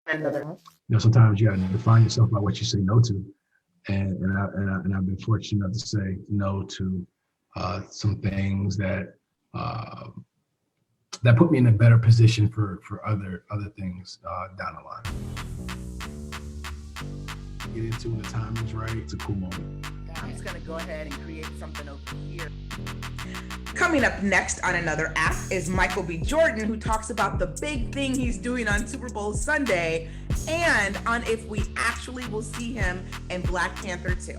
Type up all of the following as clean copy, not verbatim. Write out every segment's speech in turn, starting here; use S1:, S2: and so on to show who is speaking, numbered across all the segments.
S1: Another.
S2: Sometimes you got to define yourself by what you say no to, and I've been fortunate enough to say no to some things uh, that put me in a better position for other things down the line. Get into when the time is right. It's a cool moment.
S1: I'm just gonna go ahead and create something over here. Coming up next on Another Act is Michael B. Jordan, who talks about the big thing he's doing on Super Bowl Sunday and on if we actually will see him in Black Panther 2.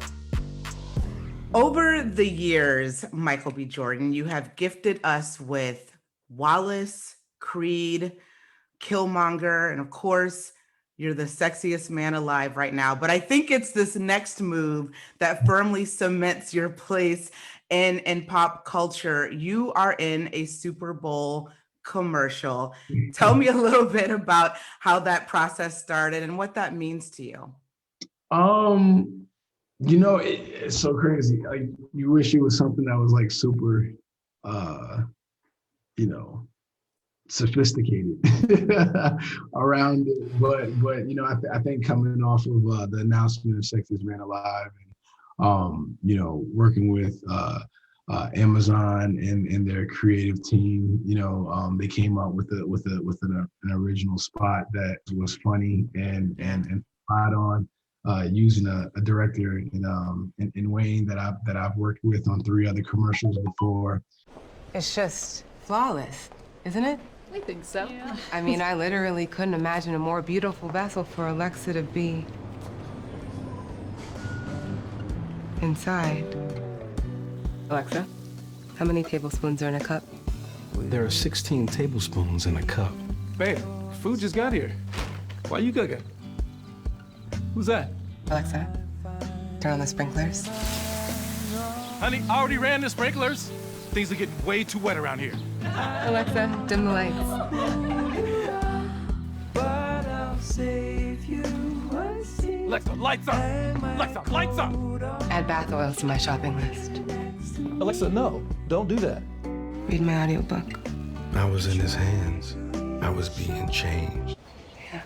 S1: Over the years, Michael B. Jordan, you have gifted us with Wallace, Creed, Killmonger, and of course, you're the sexiest man alive right now. But I think it's this next move that firmly cements your place in pop culture. You are in a Super Bowl commercial. Tell me a little bit about how that process started and what that means to you.
S2: It's so crazy. Like, you wish it was something that was like super, you know, sophisticated around it, but I think coming off of the announcement of Sexiest Man Alive, and working with Amazon and their creative team, they came up with an original spot that was funny and spot on, using a director in Wayne that I've worked with on 3 other commercials before.
S3: It's just flawless, isn't it?
S4: I think so. Yeah.
S3: I mean, I literally couldn't imagine a more beautiful vessel for Alexa to be inside. Alexa, how many tablespoons are in a cup?
S5: There are 16 tablespoons in a cup.
S6: Babe, food just got here. Why you cooking? Who's that?
S3: Alexa, turn on the sprinklers.
S6: Honey, I already ran the sprinklers. Things are getting way too wet around here.
S3: Alexa, dim the lights.
S6: Alexa, lights up! Alexa, lights up!
S3: Add bath oils to my shopping list.
S5: Alexa, no, don't do that.
S3: Read my audiobook.
S5: I was in his hands. I was being changed.
S3: Yeah.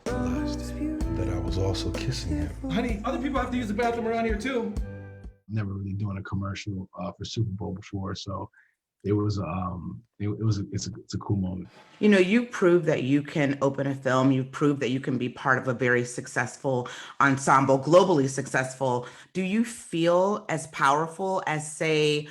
S5: Realized that I was also kissing him.
S6: Honey, other people have to use the bathroom around here too.
S2: Never really doing a commercial for Super Bowl before, so it's a cool moment.
S1: You prove that you can open a film. You prove that you can be part of a very successful ensemble, globally successful. Do you feel as powerful as, say,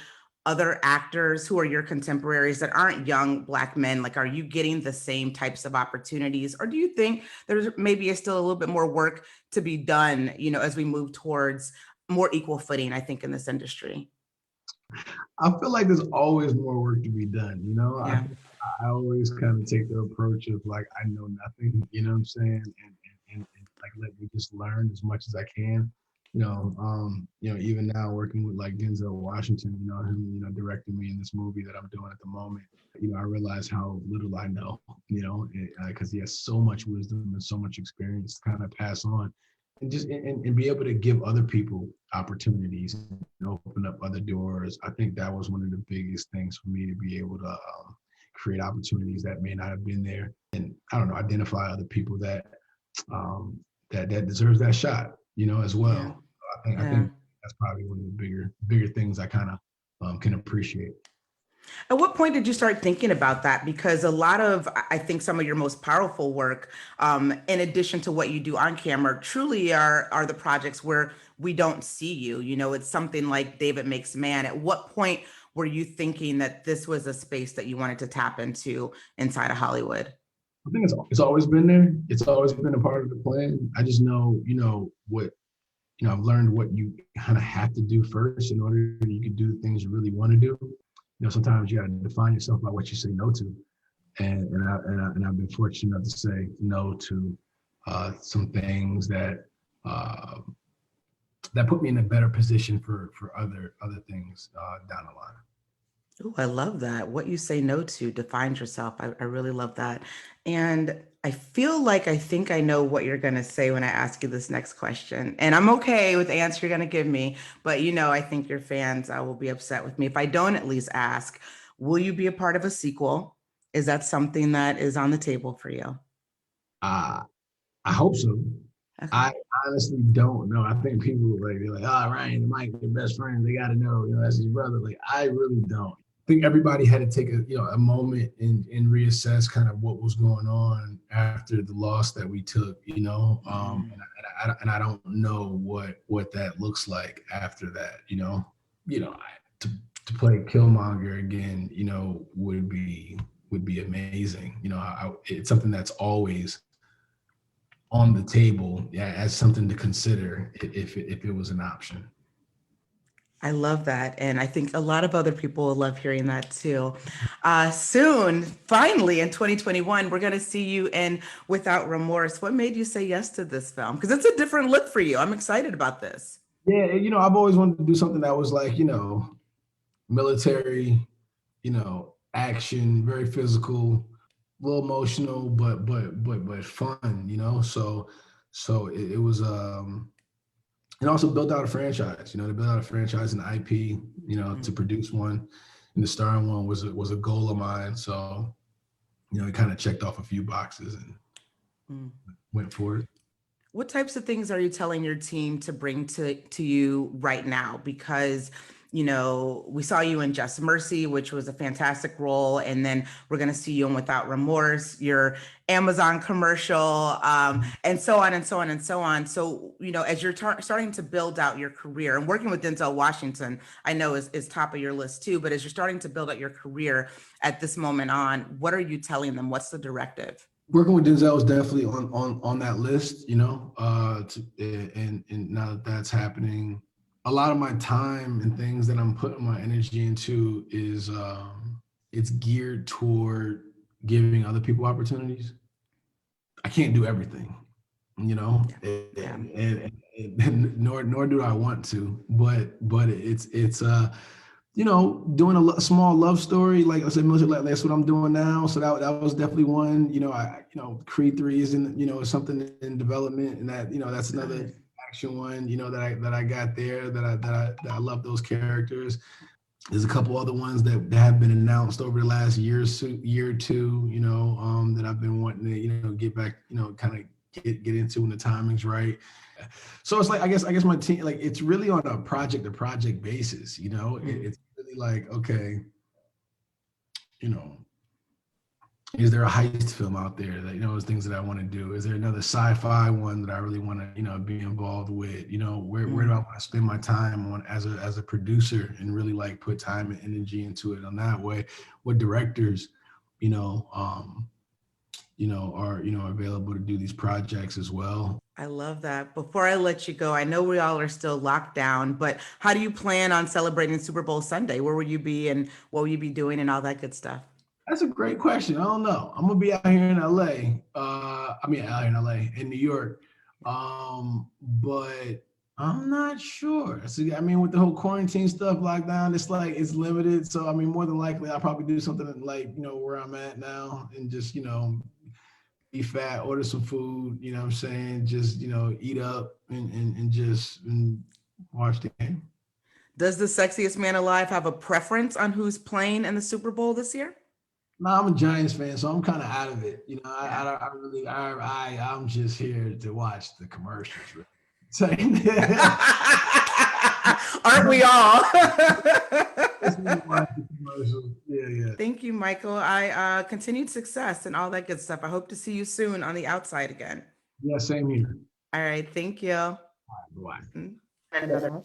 S1: other actors who are your contemporaries that aren't young Black men? Like, are you getting the same types of opportunities? Or do you think there's maybe still a little bit more work to be done, as we move towards more equal footing, I think, in this industry?
S2: I feel like there's always more work to be done.
S1: Yeah.
S2: I always kind of take the approach of like, I know nothing, you know what I'm saying? And like, let me just learn as much as I can. Even now working with like Denzel Washington, him, directing me in this movie that I'm doing at the moment, I realize how little I know, because he has so much wisdom and so much experience to kind of pass on. And just and be able to give other people opportunities and open up other doors. I think that was one of the biggest things for me, to be able to create opportunities that may not have been there, and identify other people that deserves that shot, as well. Yeah. I think that's probably one of the bigger things I kind of can appreciate.
S1: At what point did you start thinking about that? Because a lot of, I think some of your most powerful work, in addition to what you do on camera, truly are the projects where we don't see you. It's something like David Makes Man. At what point were you thinking that this was a space that you wanted to tap into inside of Hollywood?
S2: I think it's always been there. It's always been a part of the plan. I just know, what, I've learned what you kind of have to do first in order that you can do the things you really want to do. Sometimes you got to define yourself by what you say no to, and I've been fortunate enough to say no to some things that put me in a better position for other things down the line.
S1: Oh, I love that. What you say no to defines yourself. I really love that. And I feel like I think I know what you're going to say when I ask you this next question. And I'm okay with the answer you're going to give me. But, I think your fans will be upset with me if I don't at least ask, will you be a part of a sequel? Is that something that is on the table for you?
S2: I hope so.
S1: Okay.
S2: I honestly don't know. I think people they're like, oh, Ryan and Mike, they're best friends. They got to know, that's his brother. Like, I really don't. I think everybody had to take a moment and reassess kind of what was going on after the loss that we took, and I don't know what that looks like after that, to play Killmonger again, would be amazing. It's something that's always on the table, as something to consider if it was an option.
S1: I love that. And I think a lot of other people will love hearing that too. Soon, finally in 2021, we're going to see you in Without Remorse. What made you say yes to this film? Because it's a different look for you. I'm excited about this.
S2: Yeah, I've always wanted to do something that was like, military, action, very physical, a little emotional, but fun, so it was and also built out a franchise, to build out a franchise and IP, to produce one, and the starring one was a goal of mine. So, it kind of checked off a few boxes and went for it.
S1: What types of things are you telling your team to bring to you right now? Because, we saw you in Just Mercy, which was a fantastic role. And then we're going to see you in Without Remorse, your Amazon commercial, and so on and so on and so on. So, as you're starting to build out your career and working with Denzel Washington, I know is top of your list too, but as you're starting to build out your career at this moment on, what are you telling them? What's the directive?
S2: Working with Denzel is definitely on that list, and now that that's happening, a lot of my time and things that I'm putting my energy into is it's geared toward giving other people opportunities. I can't do everything, and nor do I want to, but it's doing a small love story, like I said, that's what I'm doing now. So that was definitely one. Creed 3 is is something in development, and that's another action one. That I got there. That I love those characters. There's a couple other ones that have been announced over the last year or two. That I've been wanting to get back. Kind of get into when the timing's right. So it's like I guess my team, like, it's really on a project to project basis. It's really like, okay, is there a heist film out there that is things that I want to do? Is there another sci-fi one that I really want to be involved with? Where do I want to spend my time on as a producer and really like put time and energy into it on that way? What directors are available to do these projects as well?
S1: I love that. Before I let you go, I know we all are still locked down, but how do you plan on celebrating Super Bowl Sunday? Where will you be and what will you be doing and all that good stuff?
S2: That's a great question. I don't know. I'm gonna be out here in LA. Out here in LA, in New York. But I'm not sure. So, with the whole quarantine stuff, lockdown, it's like it's limited. So more than likely I'll probably do something like, where I'm at now and just, be fat, order some food, what I'm saying? Just, eat up and just watch the game.
S1: Does the Sexiest Man Alive have a preference on who's playing in the Super Bowl this year?
S2: No, I'm a Giants fan, so I'm kind of out of it. I'm just here to watch the commercials. Really.
S1: Aren't we all?
S2: Yeah.
S1: Thank you, Michael. I continued success and all that good stuff. I hope to see you soon on the outside again.
S2: Yeah, same here.
S1: All right. Thank you.
S2: All right, bye.
S1: Another